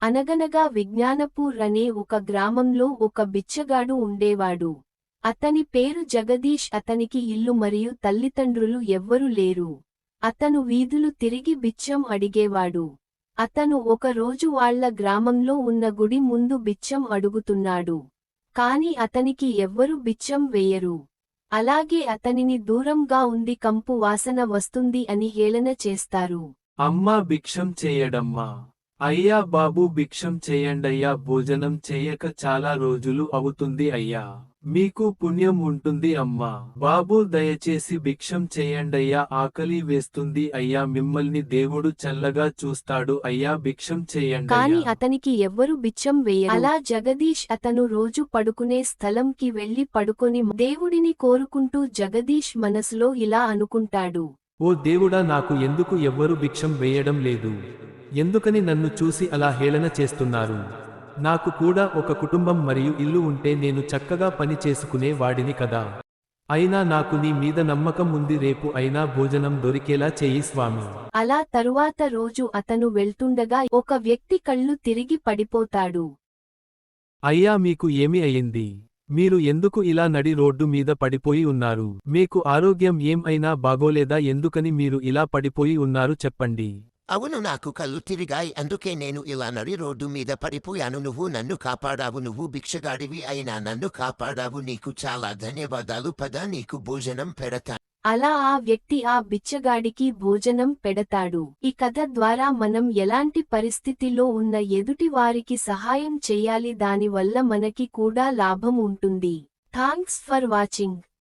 అనగనగా విజ్ఞానపూర్ అనే ఒక గ్రామంలో ఒక బిచ్చగాడు ఉండేవాడు. అతని పేరు జగదీష్. అతనికి ఇల్లు మరియు తల్లిదండ్రులు ఎవ్వరూ లేరు. అతను వీధులు తిరిగి బిచ్చం అడిగేవాడు. అతను ఒక రోజు వాళ్ళ గ్రామంలో ఉన్న గుడి ముందు బిచ్చం అడుగుతున్నాడు. కాని అతనికి ఎవ్వరు బిచ్చం వేయరు. అలాగే అతనిని దూరంగా ఉంది కంపు వాసన వస్తుంది అని హేళన చేస్తారు. అమ్మా భిక్షం చేయడమ్మా. అయ్యా బాబూ భిక్షం చేయండయ్యా, భోజనం చేయక చాలా రోజులు అవుతుంది అయ్యా. మీకు పుణ్యం ఉంటుంది అమ్మా. బాబూ దయచేసి భిక్షం చేయండయ్యా, ఆకలి వేస్తుంది అయ్యా, మిమ్మల్ని దేవుడు చల్లగా చూస్తాడు అయ్యా, భిక్షం కాని చేయండయ్యా. అతనికి ఎవ్వరు బిచ్చం వేయరు. అలా జగదీష్ అతను రోజు పడుకునే స్థలంకి వెళ్లి పడుకొని దేవుడిని కోరుకుంటూ జగదీష్ మనసులో ఇలా అనుకుంటాడు. ఓ దేవుడా, నాకు ఎందుకు ఎవ్వరు భిక్షం వేయడం లేదు? ఎందుకని నన్ను చూసి అలా హేళన చేస్తున్నారు? నాకు కూడా ఒక కుటుంబం మరియు ఇల్లు ఉంటే నేను చక్కగా పని చేసుకునే వాడిని కదా. అయినా నాకు నీ మీద నమ్మకం ఉంది, రేపు అయినా భోజనం దొరికేలా చేయి స్వామి. అలా తరువాత రోజు అతను వెళ్తుండగా ఒక వ్యక్తి కళ్ళు తిరిగి పడిపోతాడు. అయ్యా, మీకు ఏమి అయింది? మీరు ఎందుకు ఇలా నడి రోడ్డు మీద పడిపోయి ఉన్నారు? మీకు ఆరోగ్యం ఏం అయినా బాగోలేదా? ఎందుకని మీరు ఇలా పడిపోయి ఉన్నారు చెప్పండి. అవును, నాకు కళ్ళు తిరిగాయి, అందుకే నేను ఇలా నడి రోడ్డు మీద పడిపోయాను. నువ్వు నన్ను కాపాడావు. నువ్వు భిక్షగాడివి అయినా నన్ను కాపాడావు. నీకు చాలా ధన్యవాదాలు. పద, నీకు భోజనం పెడతా. అలా ఆ వ్యక్తి ఆ బిచ్చగాడికి భోజనం పెడతాడు. ఈ కథ ద్వారా మనం ఎలాంటి పరిస్థితిలో ఉన్న ఎదుటి వారికి సహాయం చెయ్యాలి, దానివల్ల మనకి కూడా లాభం ఉంటుంది. Thanks for watching.